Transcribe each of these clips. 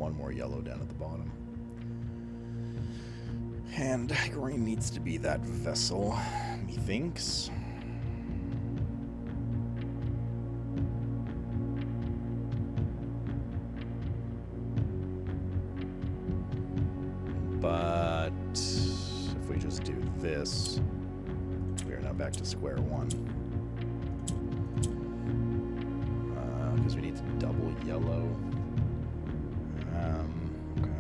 one more yellow down at the bottom. And green needs to be that vessel, methinks. But if we just do this, we are now back to square one. Because we need to double yellow. Okay.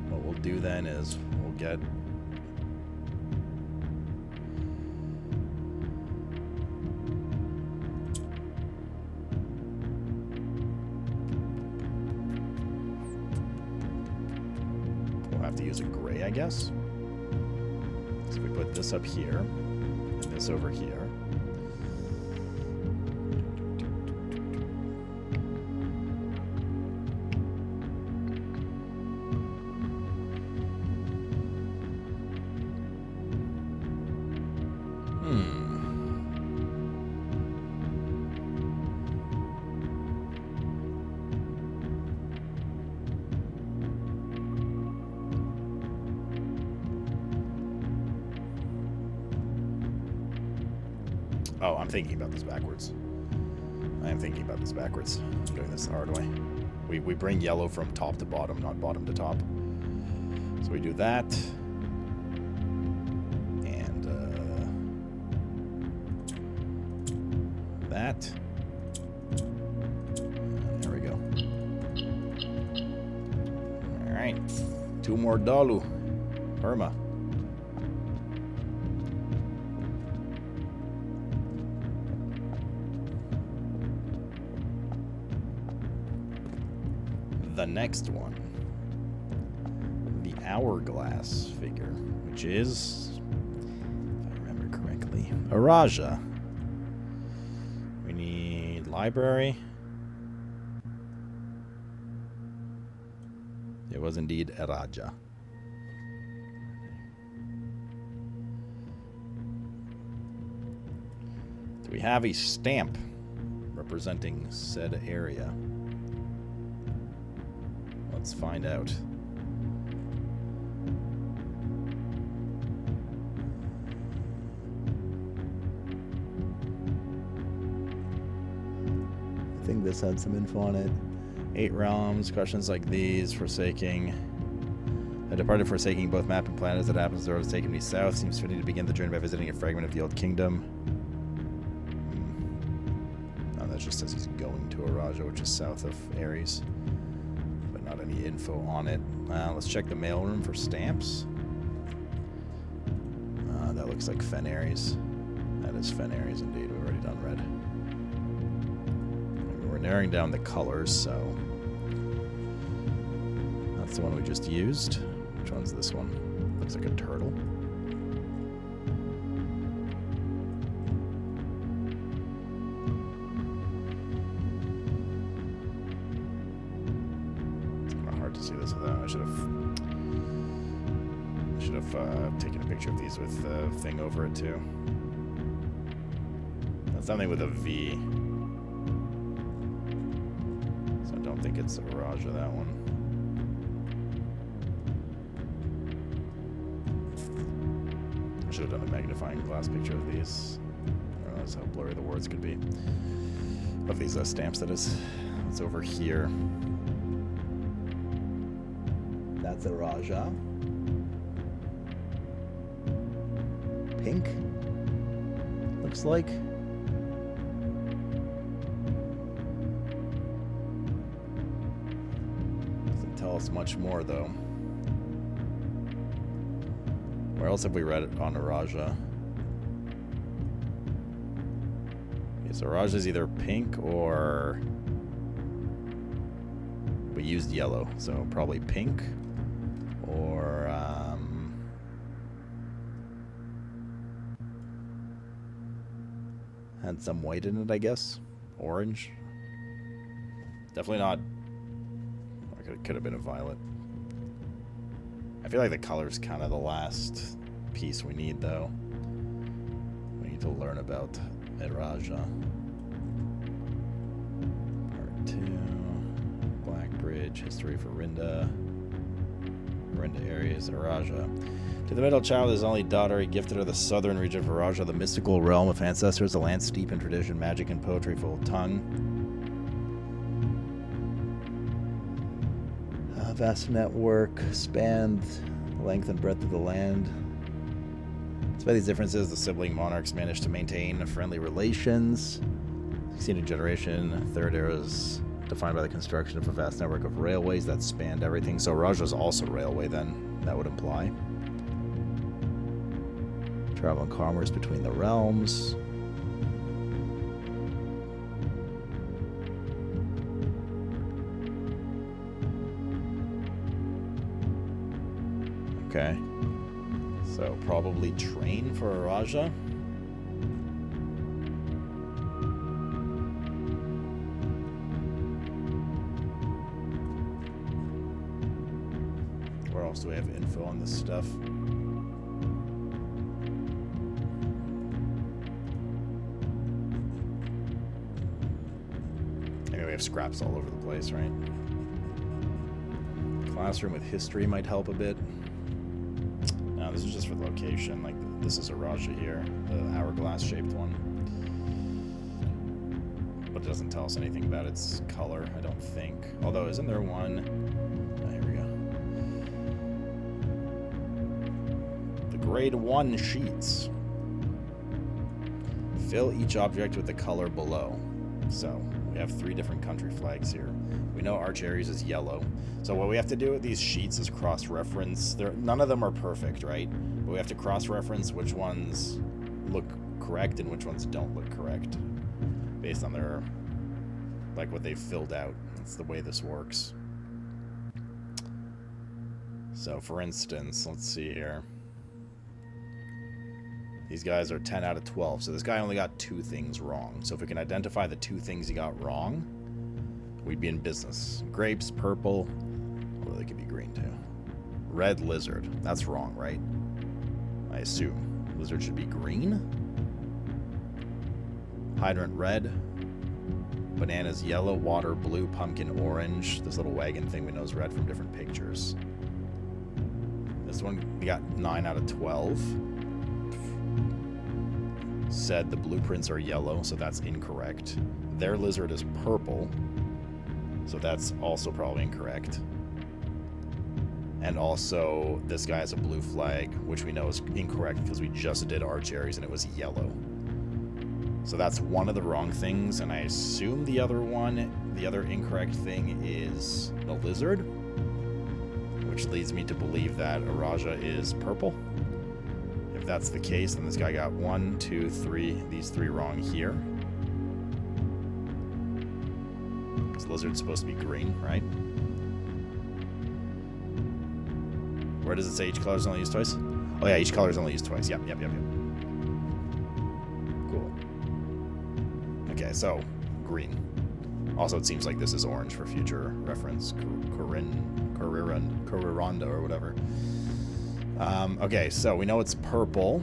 What we'll do then is we'll get to use a gray, I guess. So we put this up here and this over here. Oh, I'm thinking about this backwards. I am thinking about this backwards. I'm doing this the hard way. We bring yellow from top to bottom, not bottom to top. So we do that. And that. There we go. Alright. 2 more dalu. Irma. The next one, the hourglass figure, which is, if I remember correctly, a Raja. We need library. It was indeed a Raja. Do we have a stamp representing said area? Let's find out. I think this had some info on it. 8 realms, questions like these, forsaking. I departed forsaking both map and planet as it happens. The road has taken me south. Seems fitting to begin the journey by visiting a fragment of the old kingdom. No, that just says he's going to Araja, which is south of Ares. Not any info on it. Let's check the mailroom for stamps. That looks like Fen Ares. That is Fen Ares indeed. We've already done red. And we're narrowing down the colors, so that's the one we just used. Which one's this one? Looks like a turtle. I should have taken a picture of these with the thing over it too. That's something with a V. So I don't think it's a Raja, that one. I should have done a magnifying glass picture of these. I realize how blurry the words could be. Of these stamps, that is. It's over here. That's a Raja. Pink, looks like. Doesn't tell us much more, though. Where else have we read it on a Raja? Okay, so Raja is either pink or we used yellow, so probably pink. Or had some white in it, I guess. Orange. Definitely not. It could have been a violet. I feel like the color's kind of the last piece we need, though. We need to learn about Raja. Part 2. Black Bridge, history for Rinda areas, Araja. To the middle child, his only daughter, he gifted her the southern region of Araja, the mystical realm of ancestors, a land steep in tradition, magic, and poetry, full of tongue. Vast network, spanned the length and breadth of the land. Despite these differences, the sibling monarchs managed to maintain friendly relations. Succeeding generation, third era is defined by the construction of a vast network of railways that spanned everything. So Raja is also railway then, that would imply. Travel and commerce between the realms. Okay. So probably train for a Raja. Where else do we have info on this stuff? Anyway, we have scraps all over the place, right? Classroom with history might help a bit. No, this is just for the location. Like, this is a Raja here, the hourglass-shaped one. But it doesn't tell us anything about its color, I don't think. Although, isn't there one... Oh, here we go. The Grade 1 sheets. Fill each object with the color below. So, we have 3 different country flags here. We know Archaries is yellow. So what we have to do with these sheets is cross-reference. None of them are perfect, right? But we have to cross-reference which ones look correct and which ones don't look correct. Based on their, like, what they've filled out. That's the way this works. So, for instance, let's see here. These guys are 10 out of 12. So this guy only got 2 things wrong. So if we can identify the 2 things he got wrong, we'd be in business. Grapes, purple. Well, they could be green too. Red lizard. That's wrong, right? I assume. Lizard should be green. Hydrant red. Bananas yellow. Water blue. Pumpkin orange. This little wagon thing we know is red from different pictures. This one we got 9 out of 12. Said the blueprints are yellow, so that's incorrect. Their lizard is purple, so that's also probably incorrect. And also, this guy has a blue flag, which we know is incorrect because we just did Archaries and it was yellow. So that's one of the wrong things, and I assume the other incorrect thing is the lizard, which leads me to believe that Araja is purple. If that's the case, then this guy got 1, 2, 3, these 3 wrong here. This lizard's supposed to be green, right? Where does it say each color is only used twice? Oh yeah, each color is only used twice. Yep. Cool. Okay, so green. Also, it seems like this is orange for future reference. Coriranda or whatever. Okay, so we know it's purple.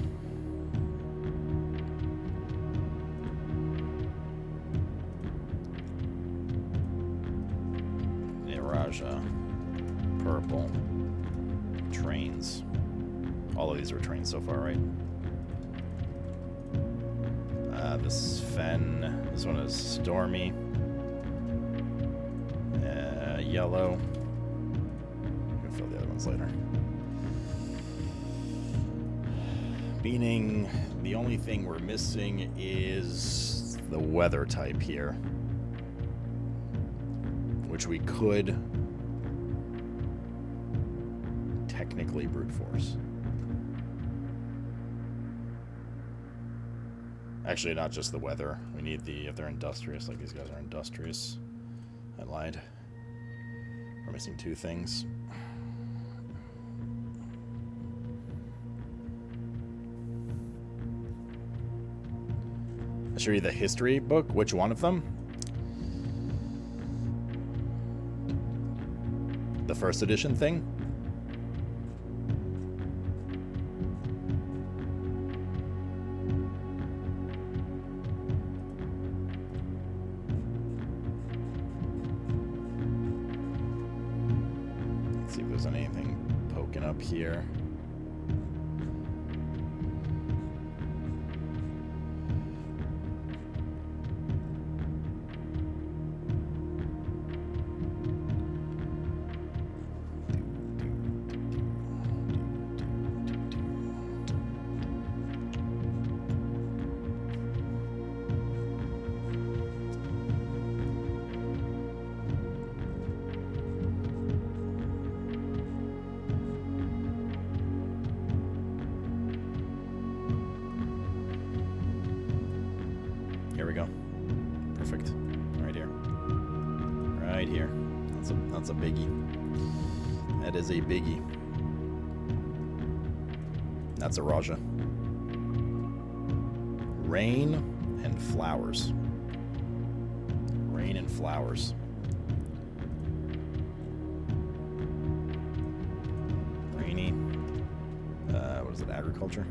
Raja. Purple. Trains. All of these were trains so far, right? This Fen. This one is Stormy. Yellow. We'll fill the other ones later. Meaning the only thing we're missing is the weather type here, which we could technically brute force. Actually, not just the weather. We need if they're industrious, like these guys are industrious. I lied. We're missing 2 things. I'll show you the history book. Which one of them? The first edition thing? green up here. Here we go. Perfect. Right here. Right here. That's a biggie. That is a biggie. That's a Raja. Rain and flowers. Rain and flowers. Rainy. What is it? Agriculture?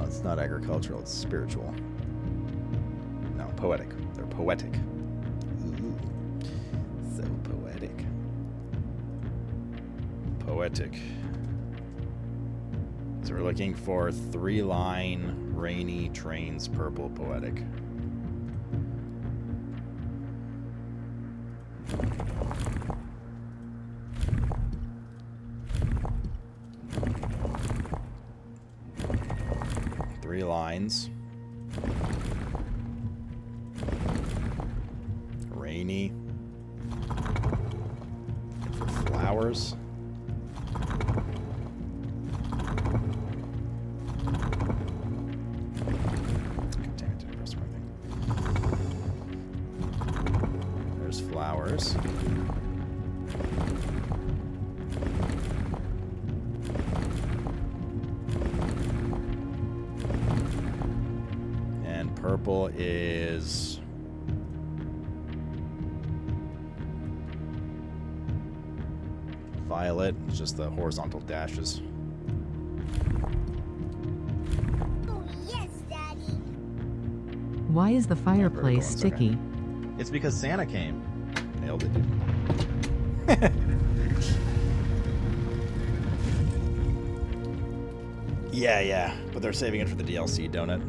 It's not agricultural, it's spiritual. No, poetic. They're poetic. Ooh. So poetic. Poetic. So we're looking for 3-line, rainy, trains, purple, poetic. Lines. Rainy. And for flowers. God damn it, didn't press the right thing. There's flowers. Purple is violet. It's just the horizontal dashes. Oh, yes, Daddy. Why is the fireplace sticky? Okay. It's because Santa came. Nailed it, dude. Yeah, but they're saving it for the DLC, don't it?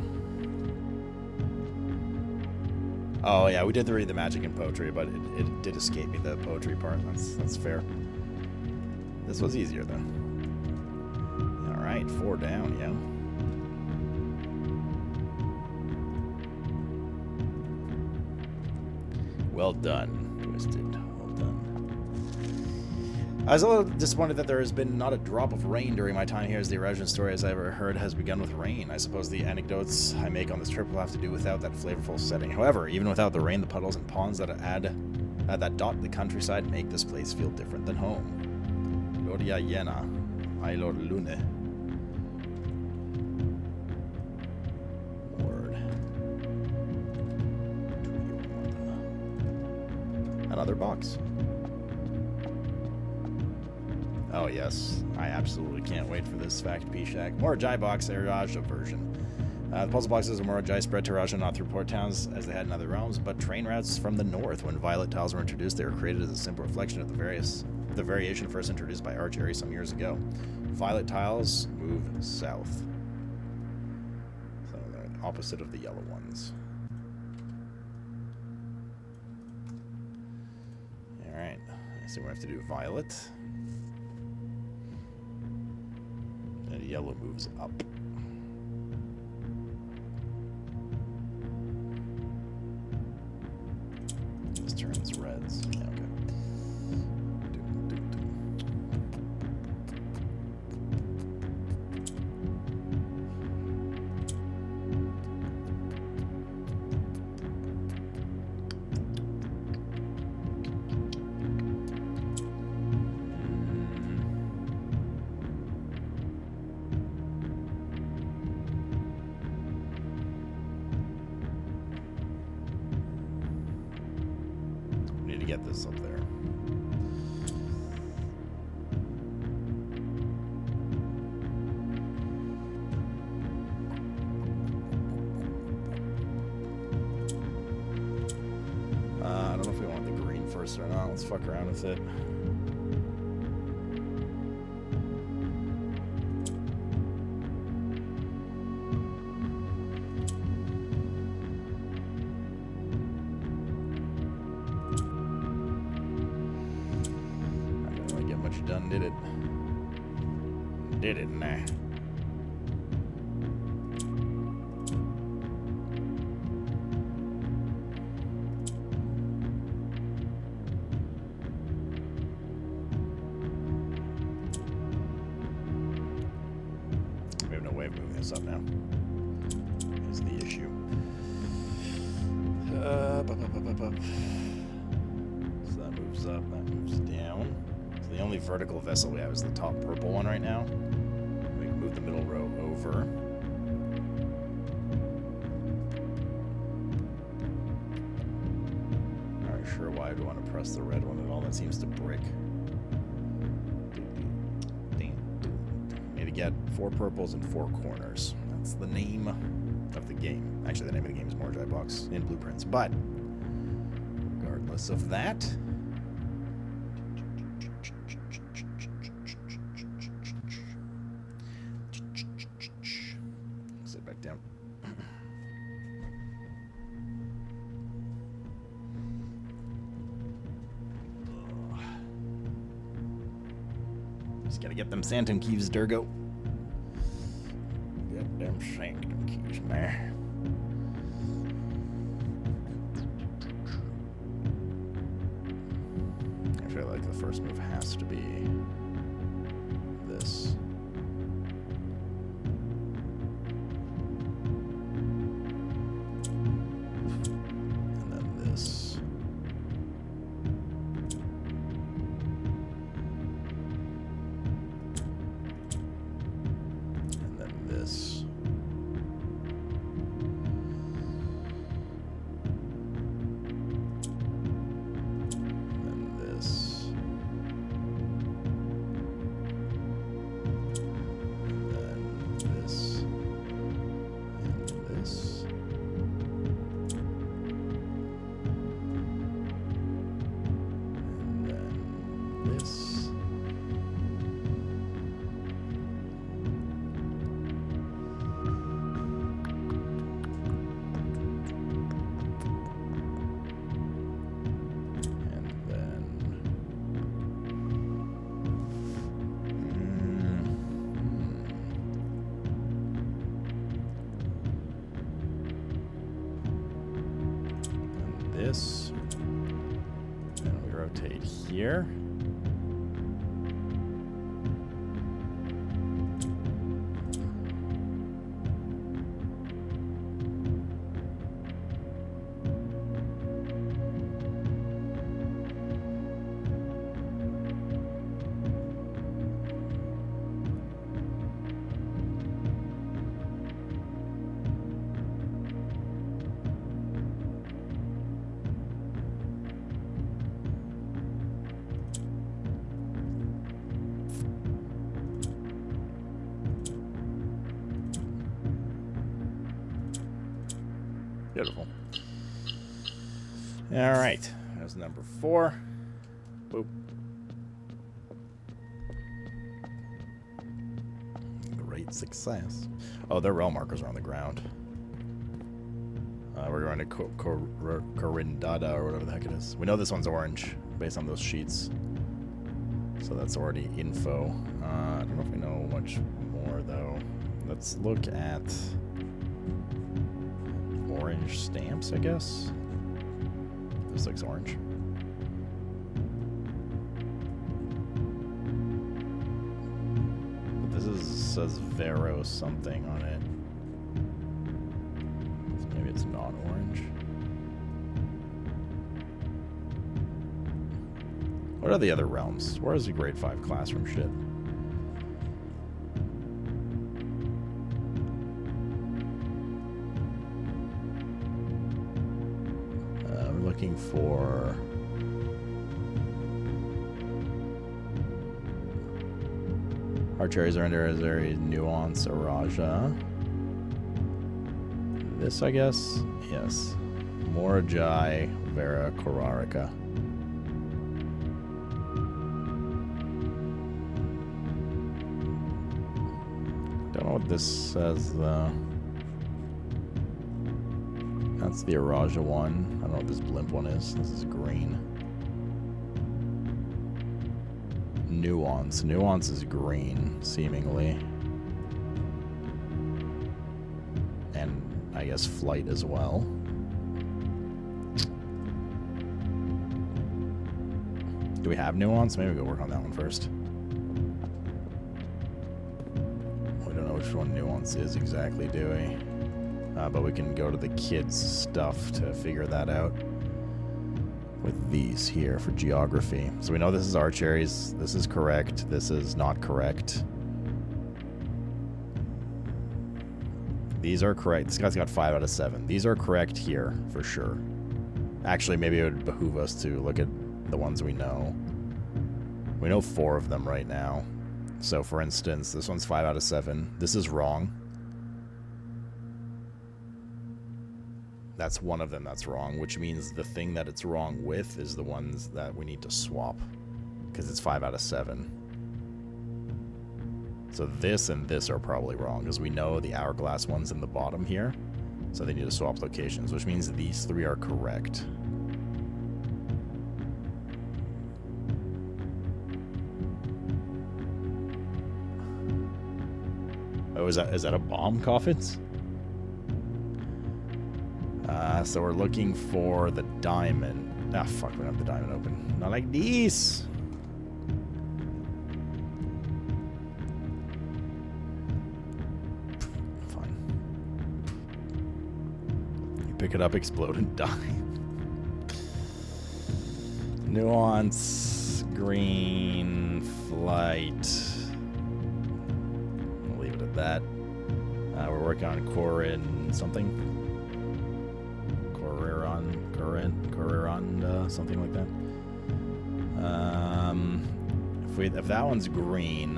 Oh yeah, we did read the magic and poetry, but it did escape me, the poetry part. That's fair. This was easier though. Alright, 4 down, yeah. Well done, Twisted. Well done. I was a little disappointed that there has been not a drop of rain during my time here, as the origin story as I ever heard has begun with rain. I suppose the anecdotes I make on this trip will have to do without that flavorful setting. However, even without the rain, the puddles and ponds that that dot the countryside make this place feel different than home. Gloria Yena, Ailor Lune. Word. Another box. Oh yes, I absolutely can't wait for this Fact P-Shack. Morajai box, Raja version. The puzzle boxes of Morajai spread to Raja not through port towns as they had in other realms, but train routes from the north. When violet tiles were introduced, they were created as a simple reflection of the variation first introduced by Archery some years ago. Violet tiles move south. So they're the opposite of the yellow ones. Alright, so we have to do violet. And yellow moves up. This turns reds. Yeah, okay. Get this up there. dangerous or not. Let's fuck around with it. I didn't really get much done, did it? Did it? Nah. We have no way of moving this up now. Is the issue. So that moves up, that moves down. So the only vertical vessel we have is the top purple one right now. We can move the middle row over. Not sure why I'd want to press the red one at all. That seems to brick. Need to get 4 purples and 4 corners. That's the name of the game. Actually, the name of the game is Mordjai Box in Blueprints. But regardless of that, sit back down. Just gotta get them Sanctum keys, Durgo. Get them Sanctum keys, man. I feel like the first move has to be this. And then this. And then this. This, and we rotate here. Beautiful. All right, there's number 4. Boop. Great success. Oh, their rail markers are on the ground. We're going to Corindada or whatever the heck it is. We know this one's orange based on those sheets. So that's already info. I don't know if we know much more though. Let's look at orange stamps, I guess. This looks orange. But this says Vero something on it. So maybe it's not orange. What are the other realms? Where is the grade 5 classroom shit? Looking for Archeries are under Azeri Nuance Araja. This, I guess? Yes. Mordjai Vera Korarika. Don't know what this says though. That's the Araja one. I don't know what this blimp one is. This is green. Nuance. Nuance is green, seemingly. And I guess flight as well. Do we have nuance? Maybe we go work on that one first. We don't know which one nuance is exactly, do we? But we can go to the kids' stuff to figure that out with these here for geography. So we know this is our cherries. This is correct. This is not correct. These are correct. This guy's got 5 out of 7. These are correct here for sure. Actually, maybe it would behoove us to look at the ones we know. We know 4 of them right now. So for instance, this one's 5 out of 7. This is wrong. That's one of them that's wrong, which means the thing that it's wrong with is the ones that we need to swap, because it's 5 out of 7. So this and this are probably wrong, because we know the hourglass one's in the bottom here, so they need to swap locations, which means that these 3 are correct. Oh, is that a bomb, Coffins? So we're looking for the diamond. Ah, fuck, we don't have the diamond open. Not like these. Fine. You pick it up, explode, and die. Nuance, green, flight. We'll leave it at that. We're working on Corin something. Coriranda, something like that. If that one's green,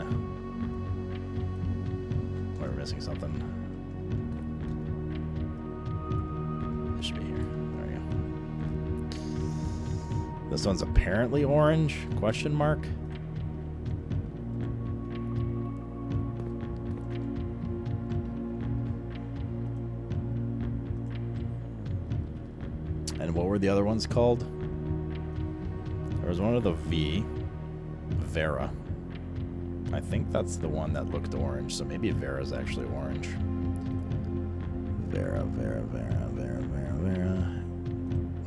we're missing something. It should be here. There we go. This one's apparently orange? Question mark. And what were the other ones called? There was one with a V. Vera. I think that's the one that looked orange, so maybe Vera's actually orange. Vera.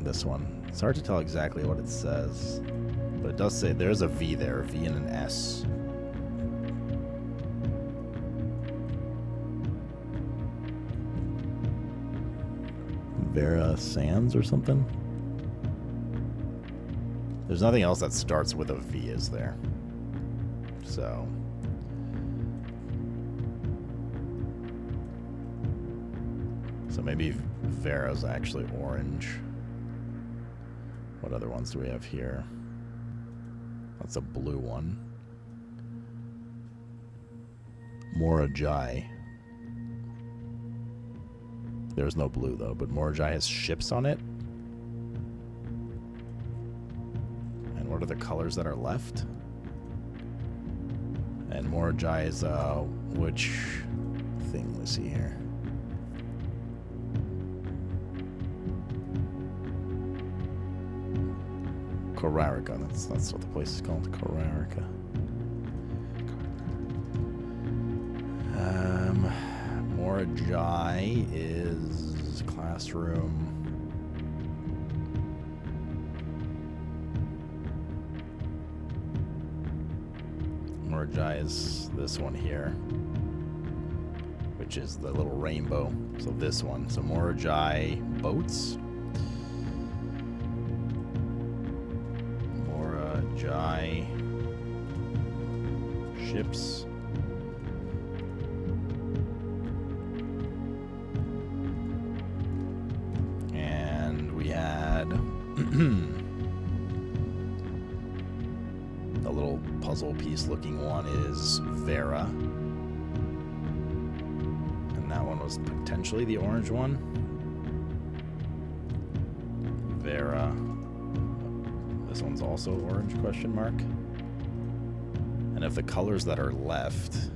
This one. It's hard to tell exactly what it says, but it does say there's a V there, a V and an S. Vera Sands or something? There's nothing else that starts with a V, is there? So maybe Vera's actually orange. What other ones do we have here? That's a blue one. Morajai. There's no blue though, but Morajai has ships on it. And what are the colors that are left? And Morajai is which thing? Let's see here. Korarika. That's what the place is called. Korarika. Morajai is classroom. Morajai is this one here, which is the little rainbow. So this one. So Morajai boats. Morajai ships. The little puzzle piece looking one is Vera. And that one was potentially the orange one. Vera. This one's also orange, question mark. And if the colors that are left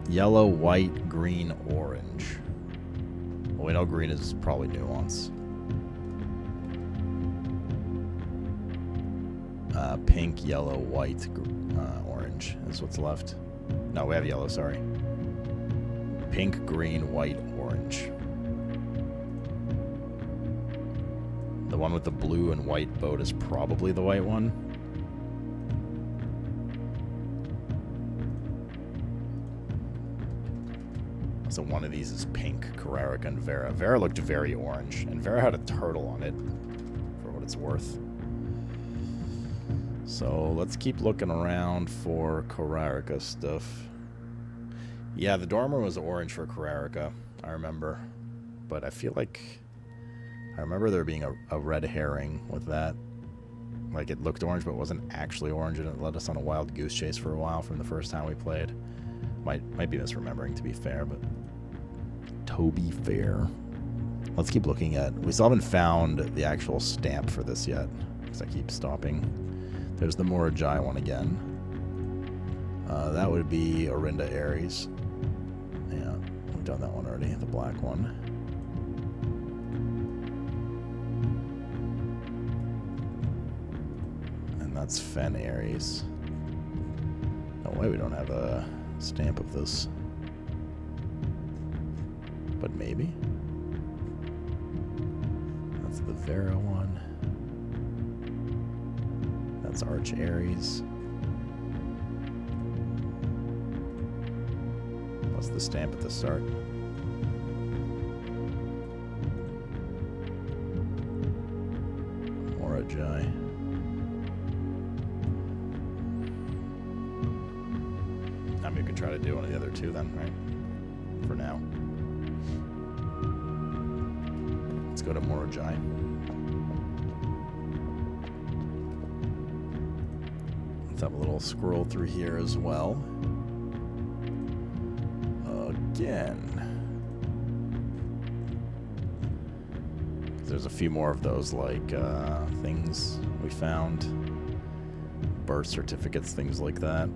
Yellow, white, green, orange. Well, we know green is probably nuance. Pink, yellow, white, orange is what's left. No, we have yellow, sorry. Pink, green, white, orange. The one with the blue and white boat is probably the white one. So one of these is pink, Carrarica and Vera. Vera looked very orange, and Vera had a turtle on it, for what it's worth. So let's keep looking around for Carrarica stuff. Yeah, the dormer was orange for Carrarica, I remember. But I feel like I remember there being a red herring with that. Like, it looked orange, but it wasn't actually orange, and it led us on a wild goose chase for a while from the first time we played. Might be misremembering, to be fair, but... To be fair. Let's keep looking at... We still haven't found the actual stamp for this yet, because I keep stopping. There's the Morajai one again. That would be Orinda Aries. Yeah, we've done that one already, the black one. And that's Fen Aries. No way we don't have a stamp of this. But maybe. That's the Vera one. That's Arch Aries. What's the stamp at the start? Morajai. I mean, we could try to do one of the other two then, right? For now. Let's go to Morajai. Let's have a little scroll through here as well. Again. There's a few more of those, like, things we found. Birth certificates, things like that.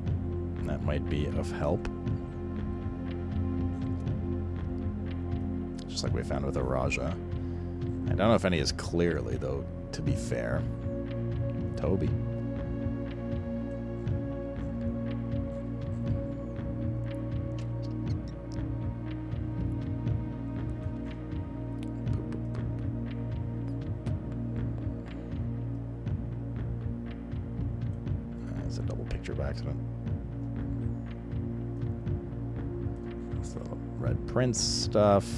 That might be of help. Just like we found with Araja. I don't know if any is clearly, though, to be fair. Toby. It's a double picture by accident. So, Red Prince stuff.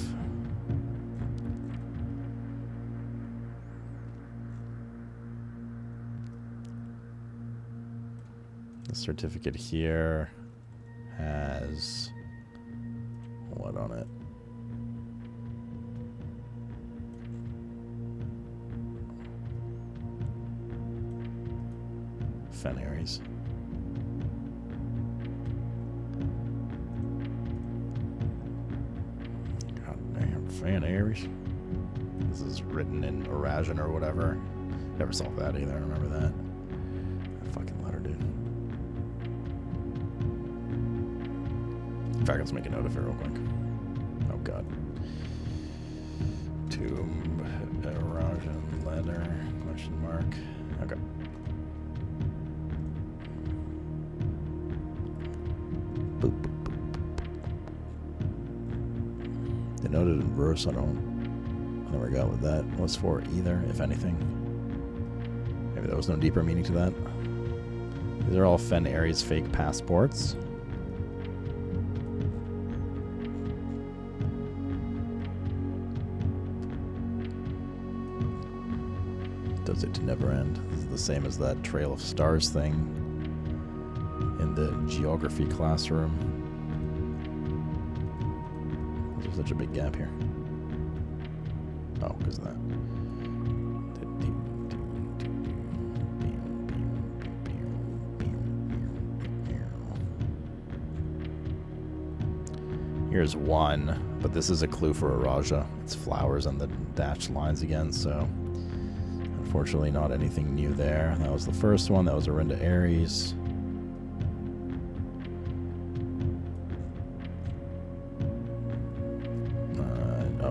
The certificate here has what on it? Fen Aries. God damn, Fen Aries. This is written in Arajan or whatever. Never saw that either, I remember that. That fucking letter, dude. In fact, let's make a note of it real quick. Oh god. Tomb, Arajan, letter, question mark. Okay. Boop, boop, boop, boop. They noted in verse, I never got what that was for either, if anything. Maybe there was no deeper meaning to that. These are all Fen Aries fake passports. Does it to never end. This is the same as that Trail of Stars thing in the geography classroom. There's such a big gap here. Oh, because of that. Here's one, but this is a clue for Araja. It's flowers on the dashed lines again, so unfortunately not anything new there. That was the first one. That was Orinda Aries.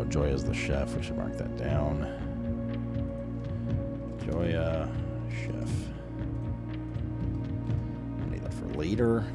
Joya's the chef. We should mark that down. Joya, chef. I need that for later.